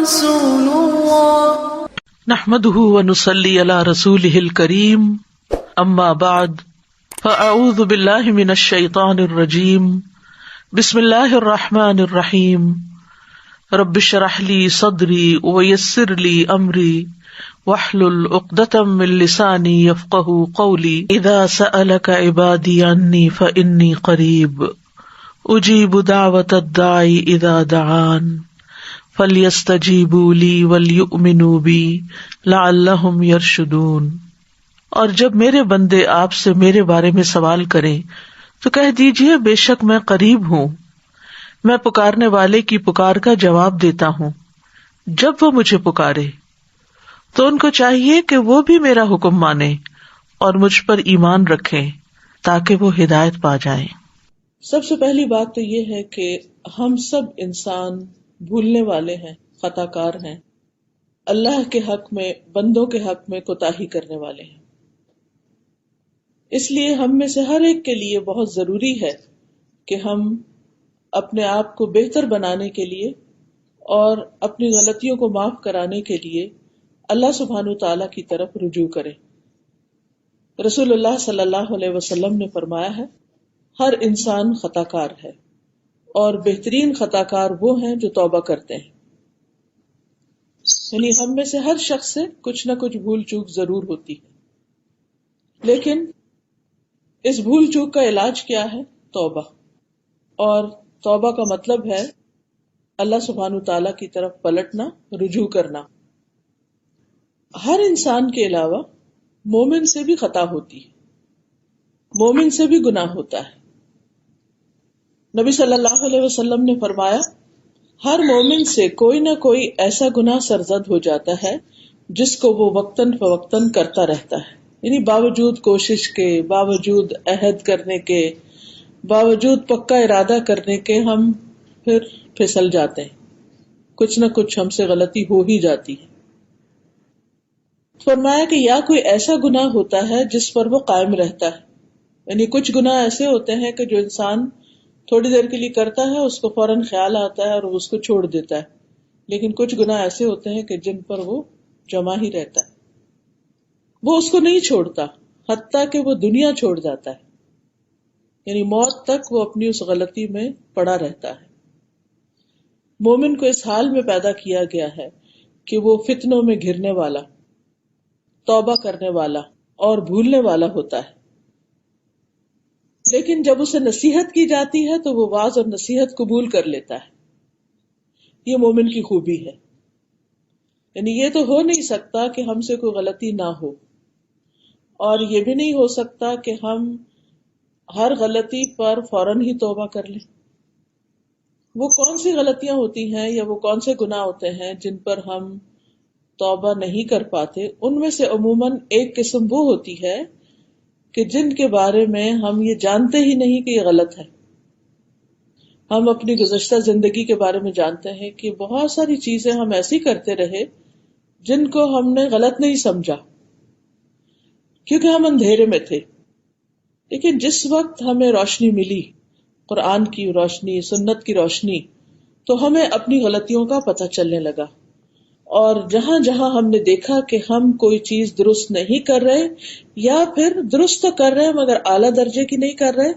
رسول الله نحمده ونصلي على رسوله الكريم اما بعد فاعوذ بالله من الشيطان الرجيم بسم الله الرحمن الرحيم رب اشرح لي صدري ويسر لي امري واحلل عقدة من لساني يفقهوا قولي اذا سألك عبادي عني فاني قريب اجيب دعوة الداعي اذا دعان فَلْيَسْتَجِيبُوا لِي وَلْيُؤْمِنُوا بِي لَعَلَّهُمْ يَرْشُدُونَ۔ اور جب میرے بندے آپ سے میرے بارے میں سوال کریں تو کہہ دیجئے بے شک میں قریب ہوں، میں پکارنے والے کی پکار کا جواب دیتا ہوں۔ جب وہ مجھے پکارے تو ان کو چاہیے کہ وہ بھی میرا حکم مانیں اور مجھ پر ایمان رکھیں تاکہ وہ ہدایت پا جائیں۔ سب سے پہلی بات تو یہ ہے کہ ہم سب انسان بھولنے والے ہیں، خطا کار ہیں، اللہ کے حق میں، بندوں کے حق میں کوتاہی کرنے والے ہیں۔ اس لیے ہم میں سے ہر ایک کے لیے بہت ضروری ہے کہ ہم اپنے آپ کو بہتر بنانے کے لیے اور اپنی غلطیوں کو معاف کرانے کے لیے اللہ سبحانہ تعالیٰ کی طرف رجوع کریں۔ رسول اللہ صلی اللہ علیہ وسلم نے فرمایا ہے، ہر انسان خطا کار ہے اور بہترین خطا کار وہ ہیں جو توبہ کرتے ہیں۔ یعنی ہم میں سے ہر شخص سے کچھ نہ کچھ بھول چوک ضرور ہوتی ہے، لیکن اس بھول چوک کا علاج کیا ہے؟ توبہ۔ اور توبہ کا مطلب ہے اللہ سبحانہ تعالیٰ کی طرف پلٹنا، رجوع کرنا۔ ہر انسان کے علاوہ مومن سے بھی خطا ہوتی ہے، مومن سے بھی گناہ ہوتا ہے۔ نبی صلی اللہ علیہ وسلم نے فرمایا، ہر مومن سے کوئی نہ کوئی ایسا گناہ سرزد ہو جاتا ہے جس کو وہ وقتاً فوقتاً کرتا رہتا ہے، یعنی باوجود کوشش کے، باوجود عہد کرنے کے، باوجود پکا ارادہ کرنے کے ہم پھر پھسل جاتے ہیں، کچھ نہ کچھ ہم سے غلطی ہو ہی جاتی ہے۔ فرمایا کہ یا کوئی ایسا گناہ ہوتا ہے جس پر وہ قائم رہتا ہے، یعنی کچھ گناہ ایسے ہوتے ہیں کہ جو انسان تھوڑی دیر کے لیے کرتا ہے، اس کو فوراً خیال آتا ہے اور اس کو چھوڑ دیتا ہے، لیکن کچھ گناہ ایسے ہوتے ہیں کہ جن پر وہ جمع ہی رہتا ہے، وہ اس کو نہیں چھوڑتا حتیٰ کہ وہ دنیا چھوڑ جاتا ہے، یعنی موت تک وہ اپنی اس غلطی میں پڑا رہتا ہے۔ مومن کو اس حال میں پیدا کیا گیا ہے کہ وہ فتنوں میں گھرنے والا، توبہ کرنے والا اور بھولنے والا ہوتا ہے، لیکن جب اسے نصیحت کی جاتی ہے تو وہ واعظ اور نصیحت قبول کر لیتا ہے۔ یہ مومن کی خوبی ہے، یعنی یہ تو ہو نہیں سکتا کہ ہم سے کوئی غلطی نہ ہو، اور یہ بھی نہیں ہو سکتا کہ ہم ہر غلطی پر فوراً ہی توبہ کر لیں۔ وہ کون سی غلطیاں ہوتی ہیں یا وہ کون سے گناہ ہوتے ہیں جن پر ہم توبہ نہیں کر پاتے؟ ان میں سے عموماً ایک قسم وہ ہوتی ہے کہ جن کے بارے میں ہم یہ جانتے ہی نہیں کہ یہ غلط ہے۔ ہم اپنی گزشتہ زندگی کے بارے میں جانتے ہیں کہ بہت ساری چیزیں ہم ایسی کرتے رہے جن کو ہم نے غلط نہیں سمجھا کیونکہ ہم اندھیرے میں تھے، لیکن جس وقت ہمیں روشنی ملی، قرآن کی روشنی، سنت کی روشنی، تو ہمیں اپنی غلطیوں کا پتہ چلنے لگا، اور جہاں جہاں ہم نے دیکھا کہ ہم کوئی چیز درست نہیں کر رہے یا پھر درست تو کر رہے مگر اعلیٰ درجے کی نہیں کر رہے،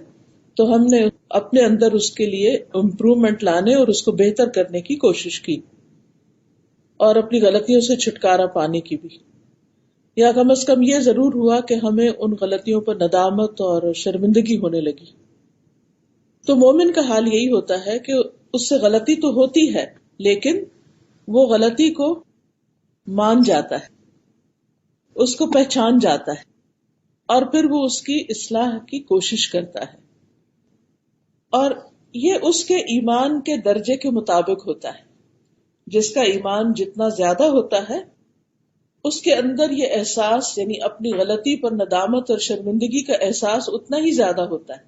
تو ہم نے اپنے اندر اس کے لیے امپرومنٹ لانے اور اس کو بہتر کرنے کی کوشش کی، اور اپنی غلطیوں سے چھٹکارا پانے کی بھی، یا کم از کم یہ ضرور ہوا کہ ہمیں ان غلطیوں پر ندامت اور شرمندگی ہونے لگی۔ تو مومن کا حال یہی ہوتا ہے کہ اس سے غلطی تو ہوتی ہے، لیکن وہ غلطی کو مان جاتا ہے، اس کو پہچان جاتا ہے، اور پھر وہ اس کی اصلاح کی کوشش کرتا ہے، اور یہ اس کے ایمان کے درجے کے مطابق ہوتا ہے۔ جس کا ایمان جتنا زیادہ ہوتا ہے اس کے اندر یہ احساس، یعنی اپنی غلطی پر ندامت اور شرمندگی کا احساس اتنا ہی زیادہ ہوتا ہے،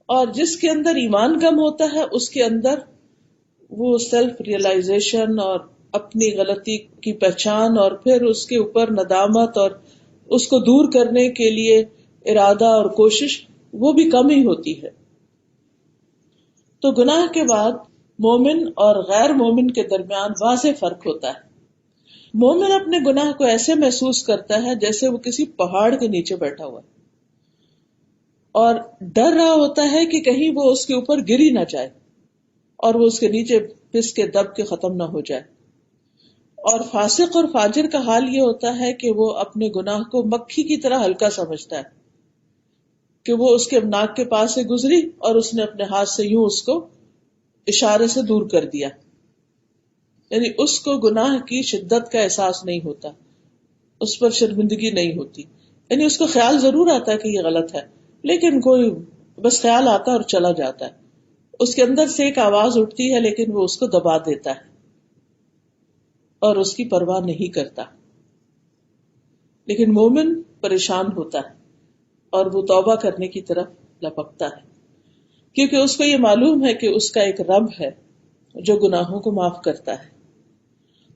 اور جس کے اندر ایمان کم ہوتا ہے اس کے اندر وہ سیلف ریئلائزیشن اور اپنی غلطی کی پہچان اور پھر اس کے اوپر ندامت اور اس کو دور کرنے کے لیے ارادہ اور کوشش وہ بھی کم ہی ہوتی ہے۔ تو گناہ کے بعد مومن اور غیر مومن کے درمیان واضح فرق ہوتا ہے. مومن اپنے گناہ کو ایسے محسوس کرتا ہے جیسے وہ کسی پہاڑ کے نیچے بیٹھا ہوا ہے اور ڈر رہا ہوتا ہے کہ کہیں وہ اس کے اوپر گری نہ جائے اور وہ اس کے نیچے پس کے دب کے ختم نہ ہو جائے. اور فاسق اور فاجر کا حال یہ ہوتا ہے کہ وہ اپنے گناہ کو مکھی کی طرح ہلکا سمجھتا ہے کہ وہ اس کے ناک کے پاس سے گزری اور اس نے اپنے ہاتھ سے یوں اس کو اشارے سے دور کر دیا. یعنی اس کو گناہ کی شدت کا احساس نہیں ہوتا، اس پر شرمندگی نہیں ہوتی. یعنی اس کو خیال ضرور آتا ہے کہ یہ غلط ہے، لیکن کوئی بس خیال آتا ہے اور چلا جاتا ہے. اس کے اندر سے ایک آواز اٹھتی ہے لیکن وہ اس کو دبا دیتا ہے اور اس کی پرواہ نہیں کرتا. لیکن مومن پریشان ہوتا ہے اور وہ توبہ کرنے کی طرف لپکتا ہے، کیونکہ اس کو یہ معلوم ہے کہ اس کا ایک رب ہے جو گناہوں کو معاف کرتا ہے،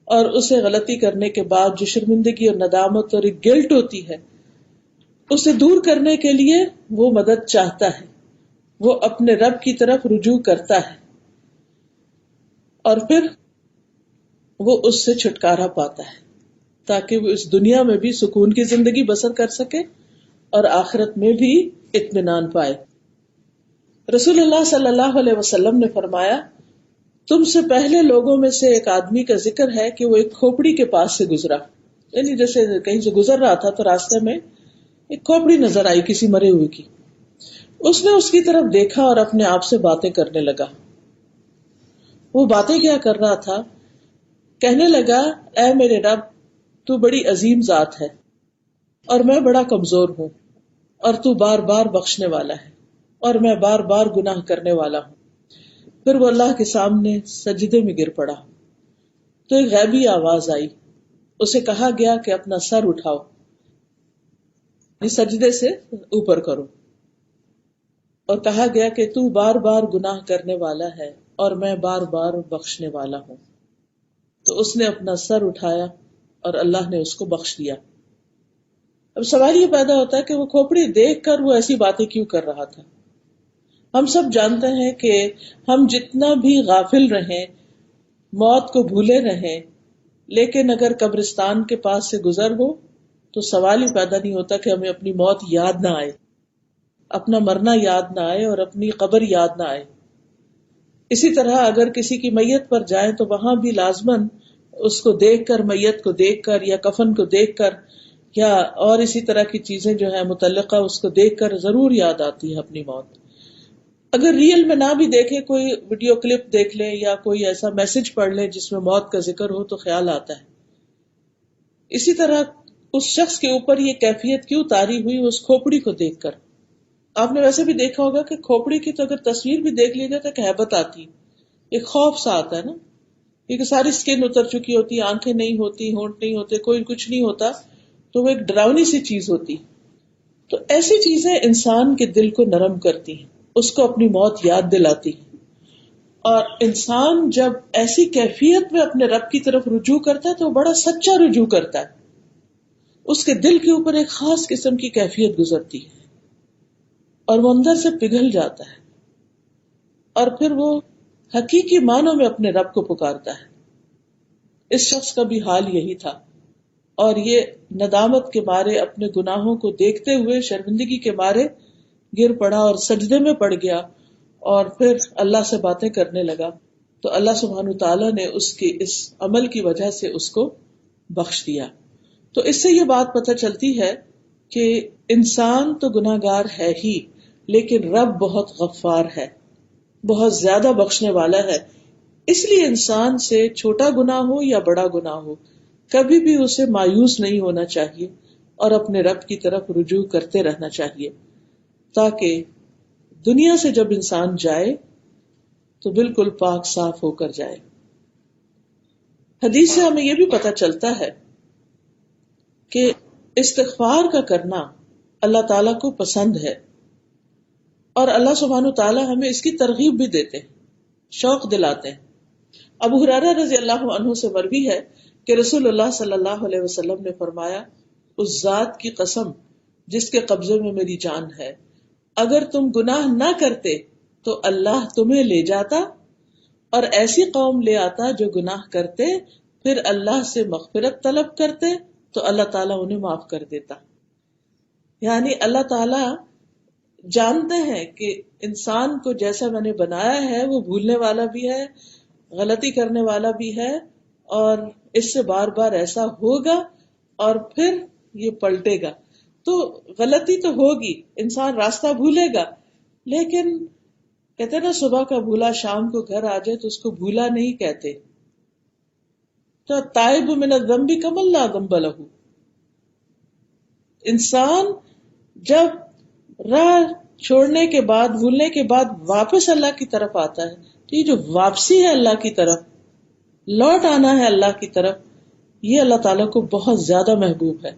اور اسے غلطی کرنے کے بعد جو شرمندگی اور ندامت اور ایک گلٹ ہوتی ہے اسے دور کرنے کے لیے وہ مدد چاہتا ہے، وہ اپنے رب کی طرف رجوع کرتا ہے اور پھر وہ اس سے چھٹکارا پاتا ہے تاکہ وہ اس دنیا میں بھی سکون کی زندگی بسر کر سکے اور آخرت میں بھی اطمینان پائے. رسول اللہ صلی اللہ علیہ وسلم نے فرمایا، تم سے پہلے لوگوں میں سے ایک آدمی کا ذکر ہے کہ وہ ایک کھوپڑی کے پاس سے گزرا. یعنی جیسے کہیں سے گزر رہا تھا تو راستے میں ایک کھوپڑی نظر آئی کسی مرے ہوئے کی. اس نے اس کی طرف دیکھا اور اپنے آپ سے باتیں کرنے لگا. وہ باتیں کیا کر رہا تھا؟ کہنے لگا، اے میرے رب، تو بڑی عظیم ذات ہے اور میں بڑا کمزور ہوں، اور تو بار بار بخشنے والا ہے اور میں بار بار گناہ کرنے والا ہوں. پھر وہ اللہ کے سامنے سجدے میں گر پڑا تو ایک غیبی آواز آئی. اسے کہا گیا کہ اپنا سر اٹھاؤ، سجدے سے اوپر کرو، اور کہا گیا کہ تو بار بار گناہ کرنے والا ہے اور میں بار بار بخشنے والا ہوں. تو اس نے اپنا سر اٹھایا اور اللہ نے اس کو بخش دیا. اب سوال یہ پیدا ہوتا ہے کہ وہ کھوپڑی دیکھ کر وہ ایسی باتیں کیوں کر رہا تھا؟ ہم سب جانتے ہیں کہ ہم جتنا بھی غافل رہیں، موت کو بھولے رہیں، لیکن اگر قبرستان کے پاس سے گزر ہو تو سوال ہی پیدا نہیں ہوتا کہ ہمیں اپنی موت یاد نہ آئے، اپنا مرنا یاد نہ آئے اور اپنی قبر یاد نہ آئے. اسی طرح اگر کسی کی میت پر جائیں تو وہاں بھی لازماً اس کو دیکھ کر، میت کو دیکھ کر یا کفن کو دیکھ کر یا اور اسی طرح کی چیزیں جو ہے متعلقہ اس کو دیکھ کر ضرور یاد آتی ہے اپنی موت. اگر ریئل میں نہ بھی دیکھے، کوئی ویڈیو کلپ دیکھ لے یا کوئی ایسا میسج پڑھ لے جس میں موت کا ذکر ہو تو خیال آتا ہے. اسی طرح اس شخص کے اوپر یہ کیفیت کیوں طاری ہوئی اس کھوپڑی کو دیکھ کر؟ آپ نے ویسے بھی دیکھا ہوگا کہ کھوپڑی کی تو اگر تصویر بھی دیکھ لی جائے تو ایک ہیبت آتی، ایک خوف سا آتا ہے نا، کیونکہ ساری سکن اتر چکی ہوتی، آنکھیں نہیں ہوتی، ہونٹ نہیں ہوتے، کوئی کچھ نہیں ہوتا، تو وہ ایک ڈراؤنی سی چیز ہوتی. تو ایسی چیزیں انسان کے دل کو نرم کرتی ہیں، اس کو اپنی موت یاد دلاتی. اور انسان جب ایسی کیفیت میں اپنے رب کی طرف رجوع کرتا ہے تو وہ بڑا سچا رجوع کرتا ہے، اس کے دل کے اوپر ایک خاص قسم کی کیفیت گزرتی ہے اور وہ اندر سے پگھل جاتا ہے اور پھر وہ حقیقی معنوں میں اپنے رب کو پکارتا ہے. اس شخص کا بھی حال یہی تھا اور یہ ندامت کے مارے اپنے گناہوں کو دیکھتے ہوئے شرمندگی کے مارے گر پڑا اور سجدے میں پڑ گیا اور پھر اللہ سے باتیں کرنے لگا. تو اللہ سبحانہ تعالیٰ نے اس کے اس عمل کی وجہ سے اس کو بخش دیا. تو اس سے یہ بات پتہ چلتی ہے کہ انسان تو گناہ گار ہے ہی، لیکن رب بہت غفار ہے، بہت زیادہ بخشنے والا ہے. اس لیے انسان سے چھوٹا گناہ ہو یا بڑا گناہ ہو، کبھی بھی اسے مایوس نہیں ہونا چاہیے اور اپنے رب کی طرف رجوع کرتے رہنا چاہیے، تاکہ دنیا سے جب انسان جائے تو بالکل پاک صاف ہو کر جائے. حدیث سے ہمیں یہ بھی پتہ چلتا ہے کہ استغفار کا کرنا اللہ تعالیٰ کو پسند ہے اور اللہ سبحانہ تعالیٰ ہمیں اس کی ترغیب بھی دیتے ہیں، شوق دلاتے ہیں. ابو ہریرہ رضی اللہ عنہ سے مروی ہے کہ رسول اللہ صلی اللہ علیہ وسلم نے فرمایا، اس ذات کی قسم جس کے قبضے میں میری جان ہے، اگر تم گناہ نہ کرتے تو اللہ تمہیں لے جاتا اور ایسی قوم لے آتا جو گناہ کرتے پھر اللہ سے مغفرت طلب کرتے تو اللہ تعالیٰ انہیں معاف کر دیتا. یعنی اللہ تعالیٰ جانتے ہیں کہ انسان کو جیسا میں نے بنایا ہے وہ بھولنے والا بھی ہے، غلطی کرنے والا بھی ہے، اور اس سے بار بار ایسا ہوگا اور پھر یہ پلٹے گا. تو غلطی تو ہوگی، انسان راستہ بھولے گا، لیکن کہتے ہیں نا صبح کا بھولا شام کو گھر آ جائے تو اس کو بھولا نہیں کہتے. تو تائب من الذنب کمن لا ذنب لہ. انسان جب راہ چھوڑنے کے بعد، بھولنے کے بعد واپس اللہ کی طرف آتا ہے تو یہ جو واپسی ہے اللہ کی طرف، لوٹ آنا ہے اللہ کی طرف، یہ اللہ تعالیٰ کو بہت زیادہ محبوب ہے،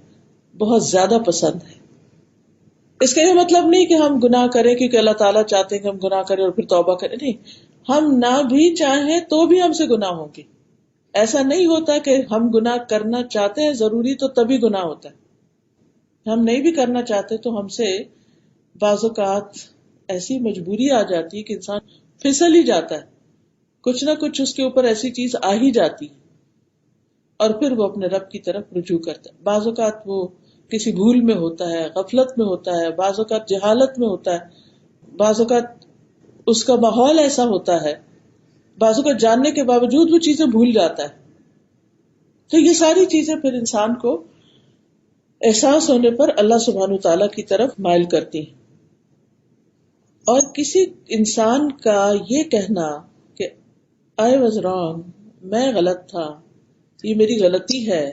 بہت زیادہ پسند ہے. اس کا یہ مطلب نہیں کہ ہم گناہ کریں کیونکہ اللہ تعالیٰ چاہتے ہیں کہ ہم گناہ کریں اور پھر توبہ کریں، نہیں، ہم نہ بھی چاہیں تو بھی ہم سے گناہ ہوں گے. ایسا نہیں ہوتا کہ ہم گناہ کرنا چاہتے ہیں ضروری تو تبھی گناہ ہوتا ہے. ہم نہیں بھی کرنا چاہتے تو ہم سے بعض اوقات ایسی مجبوری آ جاتی ہے کہ انسان پھسل ہی جاتا ہے، کچھ نہ کچھ اس کے اوپر ایسی چیز آ ہی جاتی ہے اور پھر وہ اپنے رب کی طرف رجوع کرتا ہے. بعض اوقات وہ کسی بھول میں ہوتا ہے، غفلت میں ہوتا ہے، بعض اوقات جہالت میں ہوتا ہے، بعض اوقات اس کا ماحول ایسا ہوتا ہے، بعض اوقات جاننے کے باوجود وہ چیزیں بھول جاتا ہے. تو یہ ساری چیزیں پھر انسان کو احساس ہونے پر اللہ سبحانہ وتعالیٰ کی طرف مائل کرتی ہیں. اور کسی انسان کا یہ کہنا کہ I was wrong، میں غلط تھا، یہ میری غلطی ہے،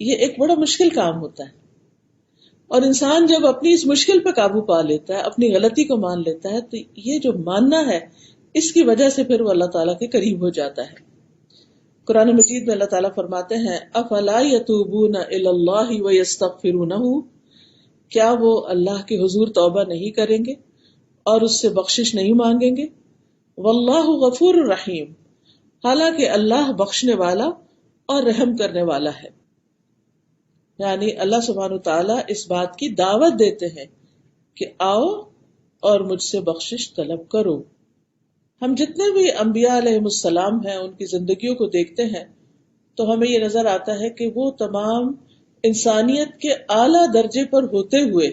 یہ ایک بڑا مشکل کام ہوتا ہے. اور انسان جب اپنی اس مشکل پہ قابو پا لیتا ہے، اپنی غلطی کو مان لیتا ہے، تو یہ جو ماننا ہے اس کی وجہ سے پھر وہ اللہ تعالیٰ کے قریب ہو جاتا ہے. قرآن مجید میں اللہ تعالیٰ فرماتے ہیں افلا یتوبون الی اللہ ویستغفرونہ، کیا وہ اللہ کے حضور توبہ نہیں کریں گے اور اس سے بخشش نہیں مانگیں گے. واللہ غفور الرحیم، حالانکہ اللہ بخشنے والا اور رحم کرنے والا ہے. یعنی اللہ سبحانہ تعالیٰ اس بات کی دعوت دیتے ہیں کہ آؤ اور مجھ سے بخشش طلب کرو. ہم جتنے بھی انبیاء علیہ السلام ہیں ان کی زندگیوں کو دیکھتے ہیں تو ہمیں یہ نظر آتا ہے کہ وہ تمام انسانیت کے اعلیٰ درجے پر ہوتے ہوئے،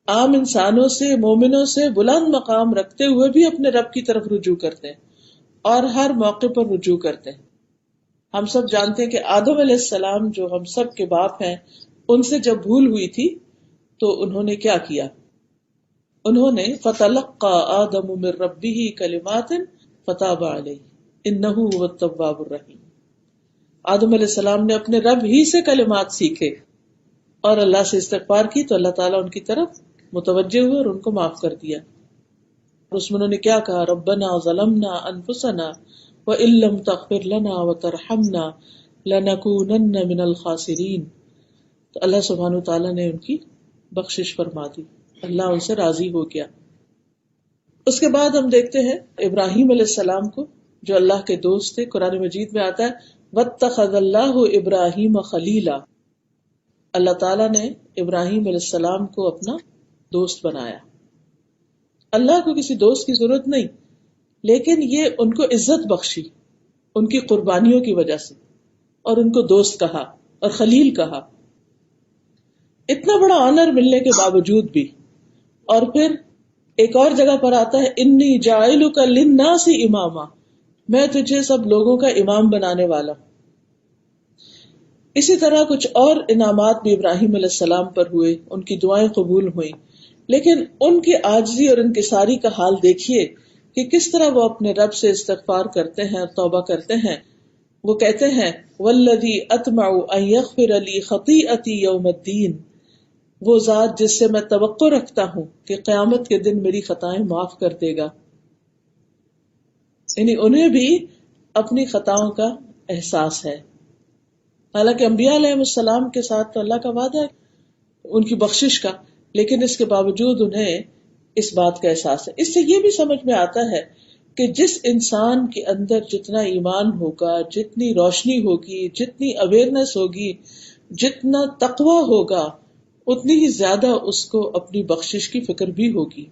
عام انسانوں سے، مومنوں سے بلند مقام رکھتے ہوئے بھی اپنے رب کی طرف رجوع کرتے ہیں اور ہر موقع پر رجوع کرتے ہیں. ہم سب جانتے ہیں کہ آدم علیہ السلام جو ہم سب کے باپ ہیں، ان سے جب بھول ہوئی تھی تو انہوں نے کیا کیا؟ انہوں نے فَتَلَقَّى آدَمُ مِن رَبِّهِ كَلِمَاتٍ فَتَابَ عَلَيْهِ إِنَّهُ هُوَ التَّوَّابُ الرَّحِيمُ. آدم علیہ السلام نے اپنے رب ہی سے کلمات سیکھے اور اللہ سے استغفار کی تو اللہ تعالیٰ ان کی طرف متوجہ ہوئے اور ان کو معاف کر دیا. اس میں انہوں نے کیا کہا؟ ربنا ظلمنا انفسنا وَإِن لَّمْ تَغْفِرْ لَنَا وَتَرْحَمْنَا لَنَكُونَنَّ مِنَ الْخَاسِرِينَ. تو اللہ سبحانہ تعالیٰ نے ان کی بخشش فرما دی، اللہ ان سے راضی ہو گیا. اس کے بعد ہم دیکھتے ہیں ابراہیم علیہ السلام کو جو اللہ کے دوست تھے. قرآن مجید میں آتا ہے وَاتَّخَذَ اللَّهُ إِبْرَاهِيمَ خَلِيلًا، اللہ تعالیٰ نے ابراہیم علیہ السلام کو اپنا دوست بنایا. اللہ کو کسی دوست کی ضرورت نہیں، لیکن یہ ان کو عزت بخشی ان کی قربانیوں کی وجہ سے، اور ان کو دوست کہا اور خلیل کہا. اتنا بڑا آنر ملنے کے باوجود بھی. اور پھر ایک اور جگہ پر آتا ہے انی جاعلک للناس اماما، میں تجھے سب لوگوں کا امام بنانے والا ہوں. اسی طرح کچھ اور انعامات بھی ابراہیم علیہ السلام پر ہوئے، ان کی دعائیں قبول ہوئیں. لیکن ان کی عاجزی اور انکساری کا حال دیکھیے کہ کس طرح وہ اپنے رب سے استغفار کرتے ہیں اور توبہ کرتے ہیں. وہ کہتے ہیں والذی اطمع ان یغفر لی خطیئتی یوم الدین، وہ ذات جس سے میں توقع رکھتا ہوں کہ قیامت کے دن میری خطائیں معاف کر دے گا. یعنی انہیں بھی اپنی خطاؤں کا احساس ہے. حالانکہ انبیاء علیہ السلام کے ساتھ تو اللہ کا وعدہ ہے ان کی بخشش کا، لیکن اس کے باوجود انہیں اس بات کا احساس ہے. اس سے یہ بھی سمجھ میں آتا ہے کہ جس انسان کے اندر جتنا ایمان ہوگا، جتنی روشنی ہوگی، جتنی اویئرنیس ہوگی، جتنا تقوی ہوگا، اتنی ہی زیادہ اس کو اپنی بخشش کی فکر بھی ہوگی.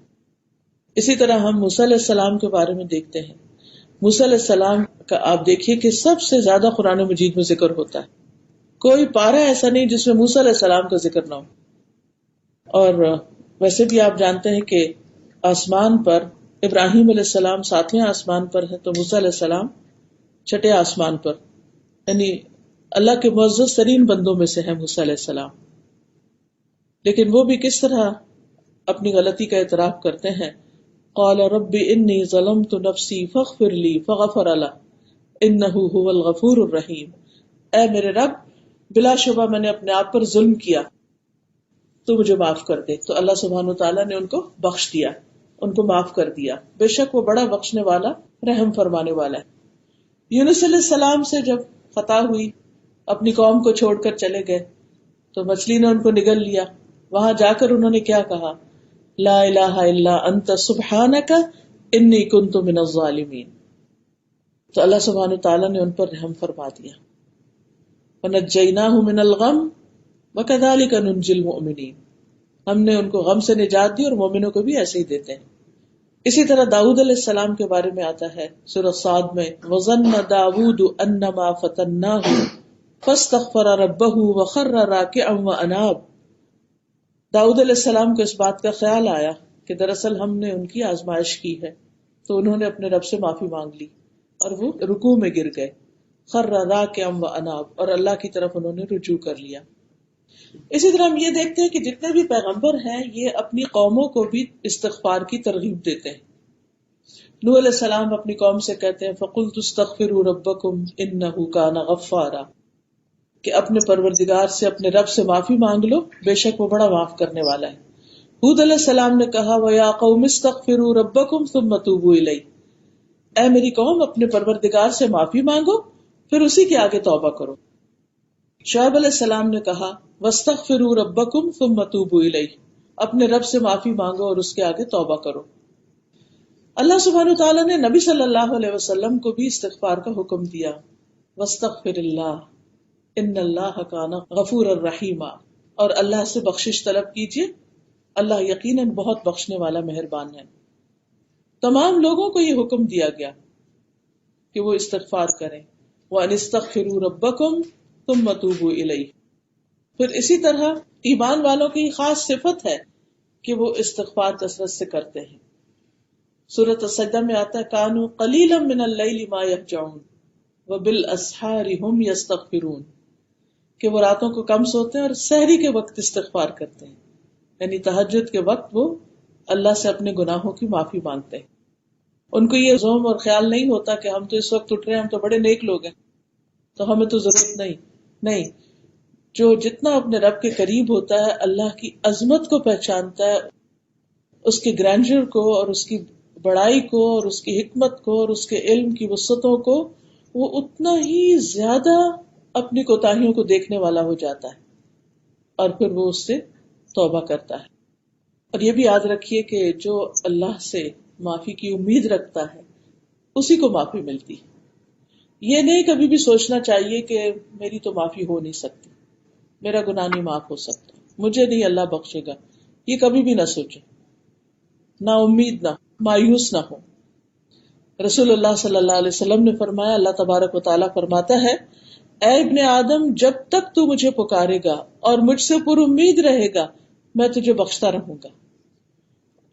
اسی طرح ہم موسیٰ علیہ السلام کے بارے میں دیکھتے ہیں. موسیٰ علیہ السلام کا آپ دیکھیے کہ سب سے زیادہ قرآن مجید میں ذکر ہوتا ہے. کوئی پارہ ایسا نہیں جس میں موسیٰ علیہ السلام کا ذکر نہ ہو. اور ویسے بھی آپ جانتے ہیں کہ آسمان پر ابراہیم علیہ السلام 7ویں آسمان پر ہے، تو موسیٰ علیہ السلام 6 آسمان پر، یعنی اللہ کے معزز ترین بندوں میں سے ہے موسیٰ علیہ السلام. لیکن وہ بھی کس طرح اپنی غلطی کا اعتراف کرتے ہیں. قال رب انی ظلمت نفسی فاغفر لی فغفر له انہ هو الغفور الرحیم. اے میرے رب، بلا شبہ میں نے اپنے آپ پر ظلم کیا، تو مجھے معاف کر دے. تو اللہ سبحانہ وتعالیٰ نے ان کو بخش دیا، ان کو معاف کر دیا. بے شک وہ بڑا بخشنے والا، رحم فرمانے والا ہے. یونس علیہ السلام سے جب خطا ہوئی، اپنی قوم کو چھوڑ کر چلے گئے، تو مچھلی نے ان کو نگل لیا. وہاں جا کر انہوں نے کیا کہا؟ لا الہ الا انت سبحانک انی کنت من الظالمین. تو اللہ سبحانہ تعالیٰ نے ان پر رحم فرما دیا. وَنَجَّيْنَاهُ مِنَ الْغَمِّ وَكَذَلِكَ نُنْجِي الْمُؤْمِنِينَ. ہم نے ان کو غم سے نجات دی اور مومنوں کو بھی ایسے ہی دیتے ہیں. اسی طرح داؤد علیہ السلام کے بارے میں آتا ہے سورہ صاد میں، وَظَنَّ دَاوُودُ أَنَّمَا فَتَنَّاهُ فَاسْتَغْفَرَ رَبَّهُ وَخَرَّ رَاكِعًا وَأَنَابَ. داؤد علیہ السلام کو اس بات کا خیال آیا کہ دراصل ہم نے ان کی آزمائش کی ہے، تو انہوں نے اپنے رب سے معافی مانگ لی اور وہ رکوع میں گر گئے. خر راکعا واناب، اور اللہ کی طرف انہوں نے رجوع کر لیا. اسی طرح ہم یہ دیکھتے ہیں کہ جتنے بھی پیغمبر ہیں یہ اپنی قوموں کو بھی استغفار کی ترغیب دیتے ہیں. نوح علیہ السلام اپنی قوم سے کہتے ہیں فَقُلْتُ اسْتَغْفِرُوا رَبَّكُمْ إِنَّهُ كَانَ غَفَّارًا، کہ اپنے پروردگار سے، اپنے رب سے معافی مانگ لو، بے شک وہ بڑا معاف کرنے والا ہے. ہود علیہ السلام نے کہا وَيَا قَوْمِ اسْتَغْفِرُوا رَبَّكُمْ ثُمَّ تُوبُوا إِلَيْهِ، اے میری قوم اپنے پروردگار سے معافی مانگو پھر اسی کے آگے توبہ کرو. شعیب علیہ السلام نے کہا وَاسْتَغْفِرُوا رَبَّكُمْ ثُمَّ تُوبُوا إِلَيْهِ، اپنے رب سے معافی مانگو اور اس کے آگے توبہ کرو. اللہ سبحانہ وتعالیٰ نے نبی صلی اللہ علیہ وسلم کو بھی استغفار کا حکم دیا. وَاسْتَغْفِرِ اللَّهَ إِنَّ اللَّهَ كَانَ غَفُورًا رَحِيمًا، اور اللہ سے بخشش طلب کیجیے، اللہ یقیناً بہت بخشنے والا مہربان ہے. تمام لوگوں کو یہ حکم دیا گیا کہ وہ استغفار کریں. وَأَنِ اسْتَغْفِرُوا رَبَّكُمْ ثُمَّ تُوبُوا إِلَيْهِ. پھر اسی طرح ایمان والوں کی خاص صفت ہے کہ وہ استغفار کثرت سے کرتے ہیں. سورۃ السجدہ میں آتا ہے كَانُوا قَلِيلًا مِنَ اللَّيْلِ مَا يَهْجَعُونَ وَبِالْأَسْحَارِ هُمْ يَسْتَغْفِرُونَ، کہ وہ راتوں کو کم سوتے ہیں اور سحری کے وقت استغفار کرتے ہیں، یعنی تہجد کے وقت وہ اللہ سے اپنے گناہوں کی معافی مانگتے ہیں. ان کو یہ زوم اور خیال نہیں ہوتا کہ ہم تو اس وقت اٹھ رہے ہیں، ہم تو بڑے نیک لوگ ہیں تو ہمیں تو ضرورت نہیں. جو جتنا اپنے رب کے قریب ہوتا ہے، اللہ کی عظمت کو پہچانتا ہے، اس کے گرینڈر کو اور اس کی بڑائی کو اور اس کی حکمت کو اور اس کے علم کی وسعتوں کو، وہ اتنا ہی زیادہ اپنی کوتاہیوں کو دیکھنے والا ہو جاتا ہے اور پھر وہ اس سے توبہ کرتا ہے. اور یہ بھی یاد رکھیے کہ جو اللہ سے معافی کی امید رکھتا ہے اسی کو معافی ملتی. یہ نہیں کبھی بھی سوچنا چاہیے کہ میری تو معافی ہو نہیں سکتی، میرا گناہ نہیں معاف ہو سکتا، مجھے نہیں اللہ بخشے گا. یہ کبھی بھی نہ سوچے، نا امید نہ، مایوس نہ ہو. رسول اللہ صلی اللہ علیہ وسلم نے فرمایا، اللہ تبارک و تعالیٰ فرماتا ہے اے ابن آدم، جب تک تو مجھے پکارے گا اور مجھ سے پر امید رہے گا میں تجھے بخشتا رہوں گا.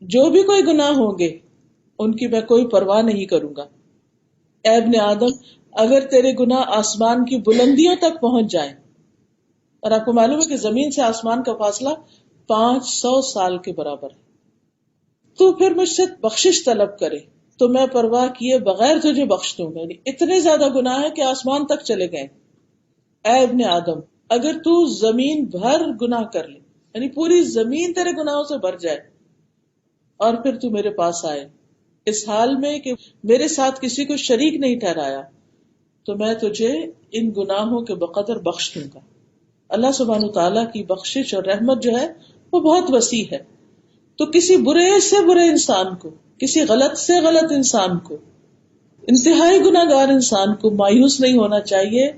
جو بھی کوئی گناہ ہوں گے ان کی میں کوئی پرواہ نہیں کروں گا. اے ابن آدم، اگر تیرے گناہ آسمان کی بلندیوں تک پہنچ جائیں، اور آپ کو معلوم ہے کہ زمین سے آسمان کا فاصلہ 500 سال کے برابر ہے، تو پھر مجھ سے بخشش طلب کرے تو میں پرواہ کیے بغیر تجھے بخش دوں گا. اتنے زیادہ گناہ ہے کہ آسمان تک چلے گئے. اے ابن آدم، اگر تو زمین بھر گناہ کر لے، یعنی پوری زمین تیرے گناہوں سے بھر جائے، اور پھر تو میرے پاس آئے اس حال میں کہ میرے ساتھ کسی کو شریک نہیں ٹھہرایا، تو میں تجھے ان گناہوں کے بقدر بخش دوں گا. اللہ سبحانہ تعالیٰ کی بخشش اور رحمت جو ہے وہ بہت وسیع ہے. تو کسی برے سے برے انسان کو، کسی غلط سے غلط انسان کو، انتہائی گناہ گار انسان کو مایوس نہیں ہونا چاہیے،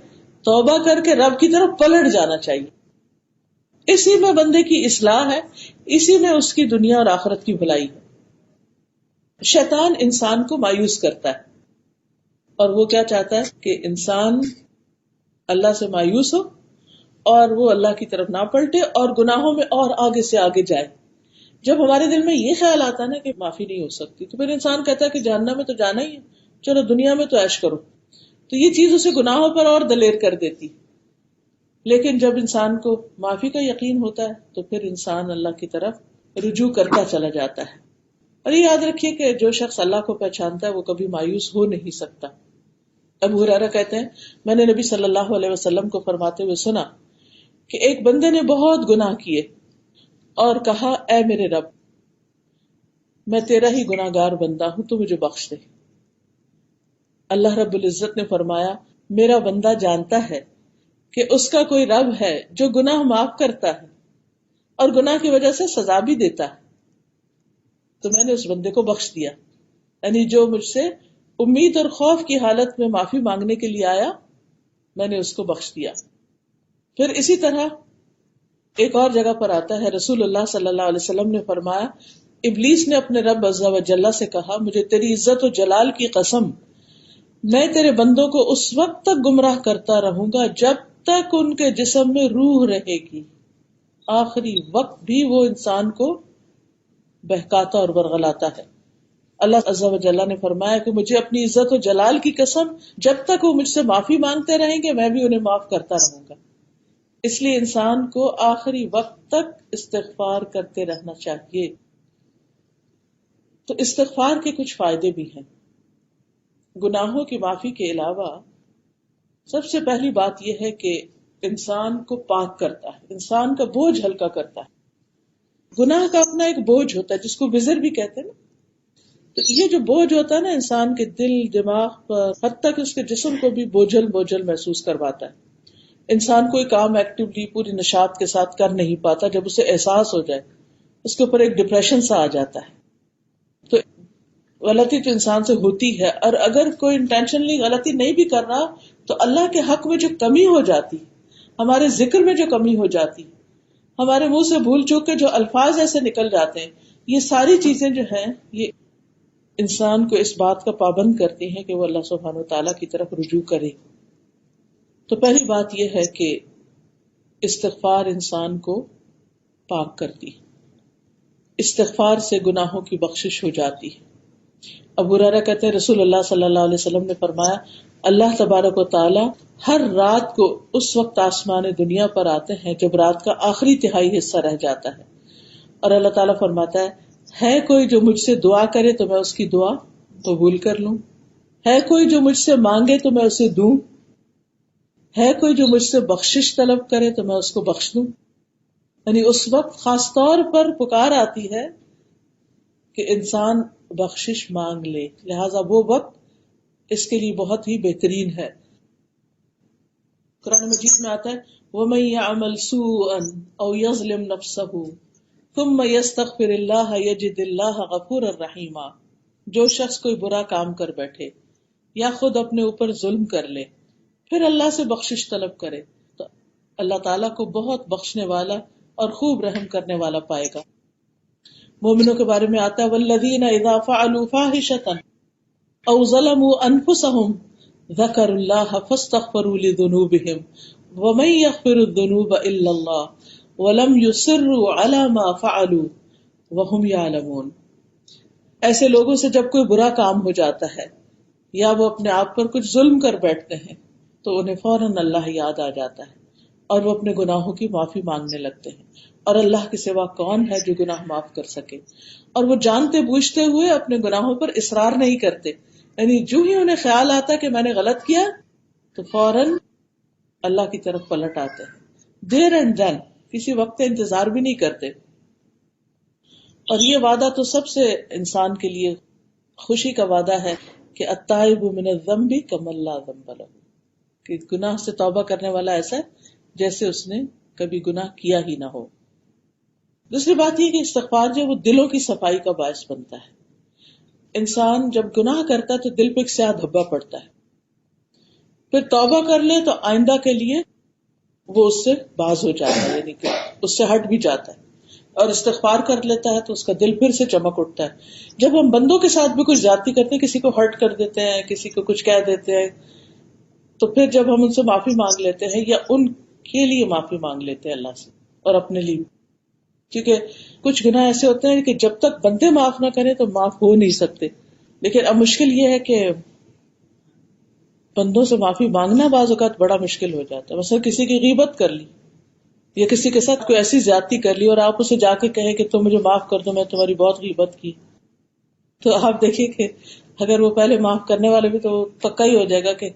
توبہ کر کے رب کی طرف پلٹ جانا چاہیے. اسی میں بندے کی اصلاح ہے، اسی میں اس کی دنیا اور آخرت کی بھلائی ہے. شیطان انسان کو مایوس کرتا ہے، اور وہ کیا چاہتا ہے کہ انسان اللہ سے مایوس ہو اور وہ اللہ کی طرف نہ پلٹے اور گناہوں میں اور آگے سے آگے جائے. جب ہمارے دل میں یہ خیال آتا ہے نا کہ معافی نہیں ہو سکتی، تو پھر انسان کہتا ہے کہ جہنم میں تو جانا ہی ہے، چلو دنیا میں تو عیش کرو. تو یہ چیز اسے گناہوں پر اور دلیر کر دیتی. لیکن جب انسان کو معافی کا یقین ہوتا ہے تو پھر انسان اللہ کی طرف رجوع کرتا چلا جاتا ہے. اور یہ یاد رکھیے کہ جو شخص اللہ کو پہچانتا ہے وہ کبھی مایوس ہو نہیں سکتا. ابو ہریرہ کہتے ہیں میں نے نبی صلی اللہ علیہ وسلم کو فرماتے ہوئے سنا کہ ایک بندے نے بہت گناہ کیے اور کہا اے میرے رب، میں تیرا ہی گناہ گار بندہ ہوں، تو مجھے بخش دے. اللہ رب العزت نے فرمایا میرا بندہ جانتا ہے کہ اس کا کوئی رب ہے جو گناہ معاف کرتا ہے اور گناہ کی وجہ سے سزا بھی دیتا ہے، تو میں نے اس بندے کو بخش دیا. یعنی جو مجھ سے امید اور خوف کی حالت میں معافی مانگنے کے لیے آیا، میں نے اس کو بخش دیا. پھر اسی طرح ایک اور جگہ پر آتا ہے، رسول اللہ صلی اللہ علیہ وسلم نے فرمایا ابلیس نے اپنے رب عز و جل سے کہا مجھے تیری عزت و جلال کی قسم، میں تیرے بندوں کو اس وقت تک گمراہ کرتا رہوں گا جب تک ان کے جسم میں روح رہے گی. آخری وقت بھی وہ انسان کو بہکاتا اور ورغلاتا ہے. اللہ عز و جل نے فرمایا کہ مجھے اپنی عزت و جلال کی قسم، جب تک وہ مجھ سے معافی مانگتے رہیں گے میں بھی انہیں معاف کرتا رہوں گا. اس لیے انسان کو آخری وقت تک استغفار کرتے رہنا چاہیے. تو استغفار کے کچھ فائدے بھی ہیں. گناہوں کی معافی کے علاوہ سب سے پہلی بات یہ ہے کہ انسان کو پاک کرتا ہے، انسان کا بوجھ ہلکا کرتا ہے. گناہ کا اپنا ایک بوجھ ہوتا ہے جس کو وزر بھی کہتے ہیں نا. تو یہ جو بوجھ ہوتا ہے نا انسان کے دل دماغ پر، حتیٰ کہ اس کے جسم کو بھی بوجھل بوجھل محسوس کرواتا ہے. انسان کوئی کام ایکٹیولی پوری نشاط کے ساتھ کر نہیں پاتا. جب اسے احساس ہو جائے اس کے اوپر ایک ڈپریشن سا آ جاتا ہے. تو غلطی تو انسان سے ہوتی ہے، اور اگر کوئی انٹینشنلی غلطی نہیں بھی کر رہا تو اللہ کے حق میں جو کمی ہو جاتی، ہمارے ذکر میں جو کمی ہو جاتی، ہمارے منہ سے بھول چوک کے جو الفاظ ایسے نکل جاتے ہیں، یہ ساری چیزیں جو ہیں یہ انسان کو اس بات کا پابند کرتی ہیں کہ وہ اللہ سبحانہ و تعالیٰ کی طرف رجوع کرے. تو پہلی بات یہ ہے کہ استغفار انسان کو پاک کرتی، استغفار سے گناہوں کی بخشش ہو جاتی ہے. ابو ہریرہ کہتے ہیں رسول اللہ صلی اللہ علیہ وسلم نے فرمایا اللہ تبارک و تعالی ہر رات کو اس وقت آسمان دنیا پر آتے ہیں جب رات کا آخری تہائی حصہ رہ جاتا ہے، اور اللہ تعالیٰ فرماتا ہے کوئی جو مجھ سے دعا کرے تو میں اس کی دعا قبول کر لوں، ہے کوئی جو مجھ سے مانگے تو میں اسے دوں، ہے کوئی جو مجھ سے بخشش طلب کرے تو میں اس کو بخش دوں. یعنی اس وقت خاص طور پر پکار آتی ہے کہ انسان بخشش مانگ لے، لہذا وہ وقت اس کے لیے بہت ہی بہترین ہے. قرآن مجید میں آتا ہے وَمَن يَعْمَلْ سُوءًا أَوْ يَظْلِمْ نَفْسَهُ ثُمَّ يَسْتَغْفِرِ اللَّهَ يَجِدِ اللَّهَ غَفُورًا رَحِيمًا. جو شخص کوئی برا کام کر بیٹھے یا خود اپنے اوپر ظلم کر لے پھر اللہ سے بخشش طلب کرے تو اللہ تعالیٰ کو بہت بخشنے والا اور خوب رحم کرنے والا پائے گا. مومنوں کے بارے میں آتا ہے والذین اذا فعلوا فاحشة او ظلموا انفسهم ذکروا اللہ فاستغفروا لذنوبهم ومن یغفر الذنوب الا اللہ ولم یصروا علی ما فعلوا وهم یعلمون. ایسے لوگوں سے جب کوئی برا کام ہو جاتا ہے یا وہ اپنے آپ پر کچھ ظلم کر بیٹھتے ہیں تو انہیں فوراً اللہ یاد آ جاتا ہے اور وہ اپنے گناہوں کی معافی مانگنے لگتے ہیں. اور اللہ کے سوا کون ہے جو گناہ معاف کر سکے؟ اور وہ جانتے بوجھتے ہوئے اپنے گناہوں پر اصرار نہیں کرتے. یعنی جو ہی انہیں خیال آتا کہ میں نے غلط کیا تو فوراً اللہ کی طرف پلٹ آتے ہیں. دیر اینڈ دین، کسی وقت انتظار بھی نہیں کرتے. اور یہ وعدہ تو سب سے انسان کے لیے خوشی کا وعدہ ہے کہ التائب من الذنب کمن لا ذنب لہ، کہ گناہ سے توبہ کرنے والا ایسا ہے جیسے اس نے کبھی گناہ کیا ہی نہ ہو. دوسری بات یہ کہ استغفار جو وہ دلوں کی صفائی کا باعث بنتا ہے. انسان جب گناہ کرتا ہے تو دل پہ ایک سیاہ دھبا پڑتا ہے، پھر توبہ کر لے تو آئندہ کے لیے وہ اس سے باز ہو جاتا ہے، یعنی کہ اس سے ہٹ بھی جاتا ہے. اور استغفار کر لیتا ہے تو اس کا دل پھر سے چمک اٹھتا ہے۔ جب ہم بندوں کے ساتھ بھی کچھ زیادتی کرتے ہیں، کسی کو ہرٹ کر دیتے ہیں، کسی کو کچھ کہہ دیتے ہیں، تو پھر جب ہم ان سے معافی مانگ لیتے ہیں یا ان کے لیے معافی مانگ لیتے ہیں اللہ سے اور اپنے لیے، کیونکہ کچھ گناہ ایسے ہوتے ہیں کہ جب تک بندے معاف نہ کریں تو معاف ہو نہیں سکتے۔ لیکن اب مشکل یہ ہے کہ بندوں سے معافی مانگنا بعض اوقات بڑا مشکل ہو جاتا ہے۔ مثلا کسی کی غیبت کر لی یا کسی کے ساتھ کوئی ایسی زیادتی کر لی اور آپ اسے جا کے کہیں کہ تم مجھے معاف کر دو، میں تمہاری بہت غیبت کی، تو آپ دیکھیے کہ اگر وہ پہلے معاف کرنے والے بھی تو پکا ہی ہو جائے گا کہ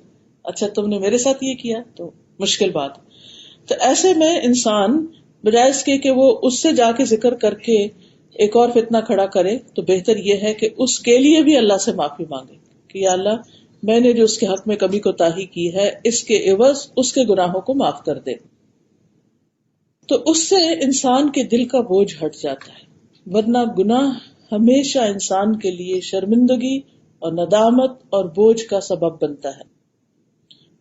اچھا تم نے میرے ساتھ یہ کیا، تو مشکل بات۔ تو ایسے میں انسان بجائے اس کے کہ وہ اس سے جا کے ذکر کر کے ایک اور فتنہ کھڑا کرے، تو بہتر یہ ہے کہ اس کے لیے بھی اللہ سے معافی مانگے کہ یا اللہ میں نے جو اس کے حق میں کمی کوتاہی کی ہے، اس کے عوض اس کے گناہوں کو معاف کر دے۔ تو اس سے انسان کے دل کا بوجھ ہٹ جاتا ہے، ورنہ گناہ ہمیشہ انسان کے لیے شرمندگی اور ندامت اور بوجھ کا سبب بنتا ہے۔